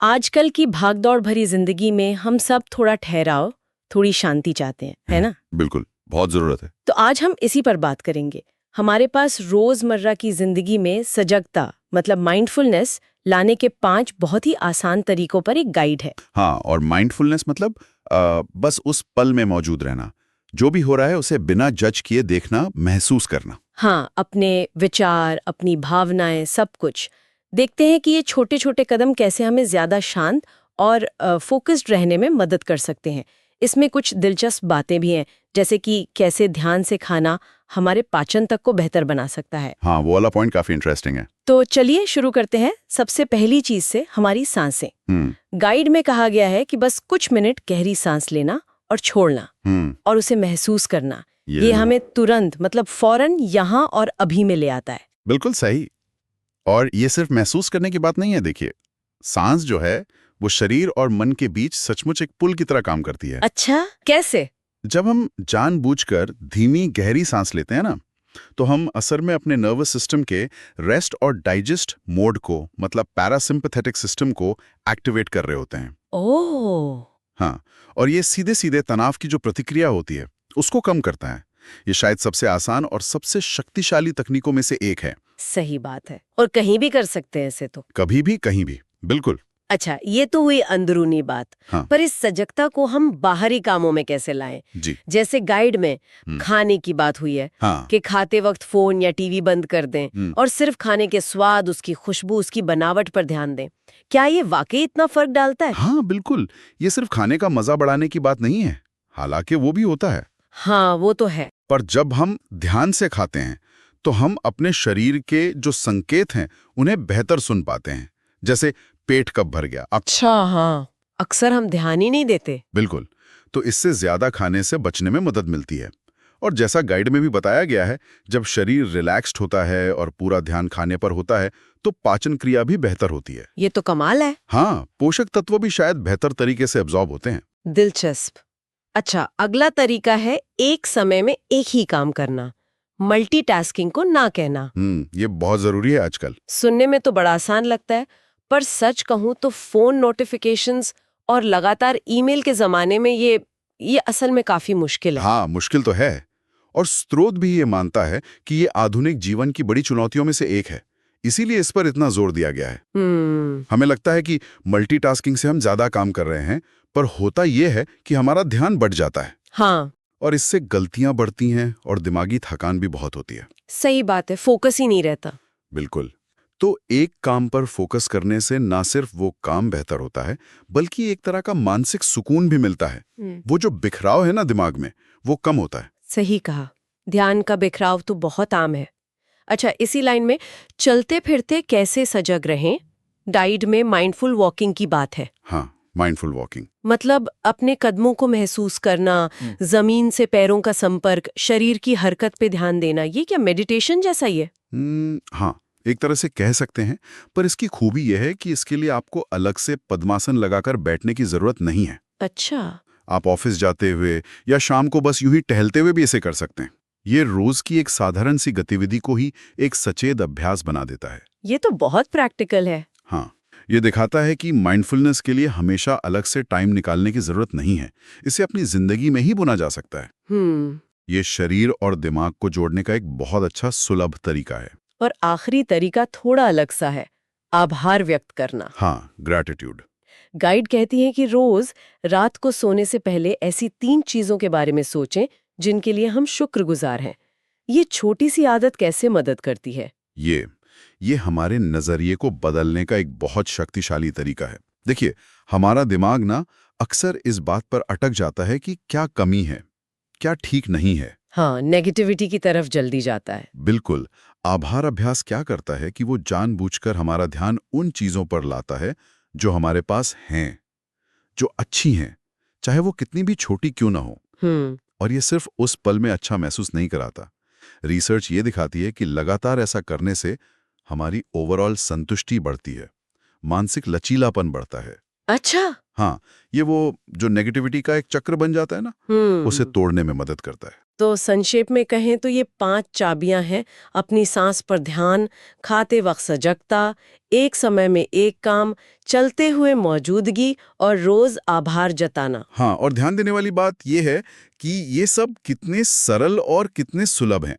आजकल की भागदौड़ भरी जिंदगी में हम सब थोड़ा ठहराव, थोड़ी शांति चाहते हैं, है ना? बिल्कुल, बहुत जरूरत है। तो आज हम इसी पर बात करेंगे। हमारे पास रोजमर्रा की जिंदगी में सजगता मतलब माइंडफुलनेस लाने के 5 बहुत ही आसान तरीकों पर एक गाइड है। हाँ, और माइंडफुलनेस मतलब बस उस पल में मौजूद रहना, जो भी हो रहा है उसे बिना जज किए देखना, महसूस करना। हाँ, अपने विचार, अपनी भावनाएं, सब कुछ। देखते हैं कि ये छोटे छोटे कदम कैसे हमें ज्यादा शांत और फोकस्ड रहने में मदद कर सकते हैं। इसमें कुछ दिलचस्प बातें भी हैं, जैसे कि कैसे ध्यान से खाना हमारे पाचन तक को बेहतर बना सकता है। हाँ, वो वाला पॉइंट काफी इंटरेस्टिंग है। तो चलिए शुरू करते हैं। सबसे पहली चीज से हमारी सांसें। हम्म। गाइड में कहा गया है कि बस कुछ मिनट गहरी सांस लेना और छोड़ना और उसे महसूस करना। ये हमें तुरंत मतलब फौरन यहाँ और अभी में ले आता है। बिल्कुल सही। और ये सिर्फ महसूस करने की बात नहीं है। देखिए, सांस जो है वो शरीर और मन के बीच सचमुच एक पुल की तरह काम करती है। अच्छा, कैसे? जब हम जानबूझकर धीमी गहरी सांस लेते हैं ना, तो हम असल में अपने नर्वस सिस्टम के रेस्ट और डाइजेस्ट मोड को मतलब पैरासिम्पैथेटिक सिस्टम को एक्टिवेट कर रहे होते हैं। ओह, हाँ, और ये सीधे सीधे तनाव की जो प्रतिक्रिया होती है उसको कम करता है। ये शायद सबसे आसान और सबसे शक्तिशाली तकनीकों में से एक है। सही बात है। और कहीं भी कर सकते हैं इसे तो। कभी भी कहीं भी। बिल्कुल। अच्छा, ये तो हुई अंदरूनी बात। हाँ। पर इस सजगता को हम बाहरी कामों में कैसे लाएं? जी। जैसे गाइड में खाने की बात हुई है हाँ। कि खाते वक्त फोन या टीवी बंद कर दें और सिर्फ खाने के स्वाद, उसकी खुशबू, उसकी बनावट पर ध्यान दें। क्या ये वाकई इतना फर्क डालता है? हाँ, बिल्कुल। ये सिर्फ खाने का मजा बढ़ाने की बात नहीं है, हालांकि वो भी होता है। हाँ, वो तो है। पर जब हम ध्यान से खाते हैं तो हम अपने शरीर के जो संकेत हैं उन्हें बेहतर सुन पाते हैं। जैसे पेट कब भर गया। अच्छा, हाँ, अक्सर हम ध्यान ही नहीं देते। बिल्कुल। तो इससे ज्यादा खाने से बचने में मदद मिलती है। और जैसा गाइड में भी बताया गया है, जब शरीर रिलैक्स्ड होता है और पूरा ध्यान खाने पर होता है तो पाचन क्रिया भी बेहतर होती है। ये तो कमाल है। हाँ, पोषक तत्व भी शायद बेहतर तरीके से एब्जॉर्ब होते हैं। दिलचस्प। अच्छा, अगला तरीका है एक समय में एक ही काम करना, मल्टीटास्किंग को ना कहना। ये बहुत जरूरी है आजकल। सुनने में तो बड़ा आसान लगता है, पर सच कहूं तो फोन नोटिफिकेशंस और लगातार ईमेल के जमाने में ये असल में काफी मुश्किल है। हाँ, मुश्किल तो है। और स्रोत भी ये मानता है कि ये आधुनिक जीवन की बड़ी चुनौतियों में से एक है। इसीलिए इस पर इतना जोर दिया गया है। हमें लगता है कि मल्टीटास्किंग से हम ज्यादा काम कर रहे हैं, पर होता यह है कि हमारा ध्यान बढ़ जाता है। हाँ, और इससे गलतियां बढ़ती हैं और दिमागी थकान भी बहुत होती है। सही बात है, फोकस ही नहीं रहता। बिल्कुल। तो एक काम पर फोकस करने से ना सिर्फ वो काम बेहतर होता है, बल्कि एक तरह का मानसिक सुकून भी मिलता है। वो जो बिखराव है ना दिमाग में, वो कम होता है। सही कहा। ध्यान का बिखराव तो बहुत आम है। अच्छा, इसी लाइन में चलते फिरते कैसे सजग रहें, डाइट में माइंडफुल वॉकिंग की बात है। हाँ, माइंडफुल वॉकिंग मतलब अपने कदमों को महसूस करना, जमीन से पैरों का संपर्क, शरीर की हरकत पे ध्यान देना, ये क्या मेडिटेशन जैसा ही है? हाँ, एक तरह से कह सकते हैं। पर इसकी खूबी यह है कि इसके लिए आपको अलग से पद्मासन लगाकर बैठने की जरूरत नहीं है। अच्छा। आप ऑफिस जाते हुए या शाम को बस यूं ही टहलते हुए भी इसे कर सकते हैं। ये रोज की एक साधारण सी गतिविधि को ही एक सचेत अभ्यास बना देता है। ये तो बहुत प्रैक्टिकल है। हाँ, ये दिखाता है कि माइंडफुलनेस के लिए हमेशा अलग से टाइम निकालने की जरूरत नहीं है। इसे अपनी जिंदगी में ही बुना जा सकता है। ये शरीर और दिमाग को जोड़ने का एक बहुत अच्छा सुलभ तरीका है। और आखिरी तरीका थोड़ा अलग सा है, आभार व्यक्त करना। हाँ, ग्रैटिट्यूड। गाइड कहती है कि रोज रात को सोने से पहले ऐसी 3 चीजों के बारे में सोचें जिनके लिए हम शुक्रगुजार हैं। ये छोटी सी आदत कैसे मदद करती है? ये हमारे नजरिए को बदलने का एक बहुत शक्तिशाली तरीका है। देखिए, हमारा दिमाग ना अक्सर इस बात पर अटक जाता है कि क्या कमी है, क्या ठीक नहीं है। हाँ, नेगेटिविटी की तरफ जल्दी जाता है। बिल्कुल। आभार अभ्यास क्या करता है कि वो जानबूझकर हमारा ध्यान उन चीजों पर लाता है जो हमारे पास हैं, जो अच्छी हैं, चाहे वो कितनी भी छोटी क्यों ना हो। और ये सिर्फ उस पल में अच्छा महसूस नहीं कराता। रिसर्च ये दिखाती है कि लगातार ऐसा करने से हमारी ओवरऑल संतुष्टि बढ़ती है, मानसिक लचीलापन बढ़ता है। अच्छा। हाँ, ये वो जो नेगेटिविटी का एक चक्र बन जाता है ना, उसे तोड़ने में मदद करता है। तो संक्षेप में कहें तो ये 5 चाबियां हैं। अपनी सांस पर ध्यान, खाते वक्त सजगता, एक समय में एक काम, चलते हुए मौजूदगी और रोज आभार जताना। हाँ, और ध्यान देने वाली बात यह है कि ये सब कितने सरल और कितने सुलभ हैं।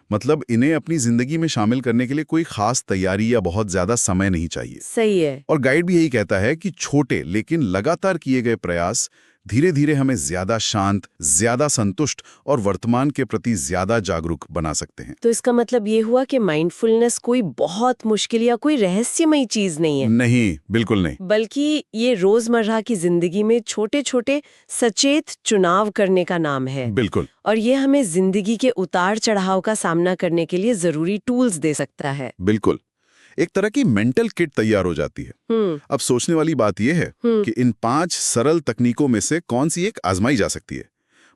मतलब इन्हें अपनी जिंदगी में शामिल करने के लिए कोई खास तैयारी या बहुत ज्यादा समय नहीं चाहिए। सही है। और गाइड भी यही कहता है कि छोटे लेकिन लगातार किए गए प्रयास धीरे धीरे हमें ज्यादा शांत, ज्यादा संतुष्ट और वर्तमान के प्रति ज्यादा जागरूक बना सकते हैं। तो इसका मतलब ये हुआ कि माइंडफुलनेस कोई बहुत मुश्किल या कोई रहस्यमयी चीज नहीं है। नहीं, बिल्कुल नहीं। बल्कि ये रोजमर्रा की जिंदगी में छोटे छोटे सचेत चुनाव करने का नाम है। बिल्कुल। और ये हमें जिंदगी के उतार चढ़ाव का सामना करने के लिए जरूरी टूल्स दे सकता है। बिल्कुल, एक तरह की मेंटल किट तैयार हो जाती है। अब सोचने वाली बात यह है कि इन 5 सरल तकनीकों में से कौन सी एक आजमाई जा सकती है।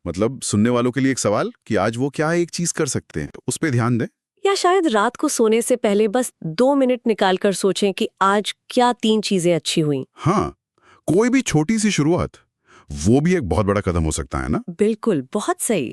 मतलब सुनने वालों के लिए एक सवाल कि आज वो क्या एक चीज कर सकते हैं, उस पे ध्यान दें। या शायद रात को सोने से पहले बस 2 मिनट निकालकर सोचें कि आज क्या 3 चीजें अच्छी हुई। हाँ, कोई भी छोटी सी शुरुआत, वो भी एक बहुत बड़ा कदम हो सकता है ना। बिल्कुल, बहुत सही।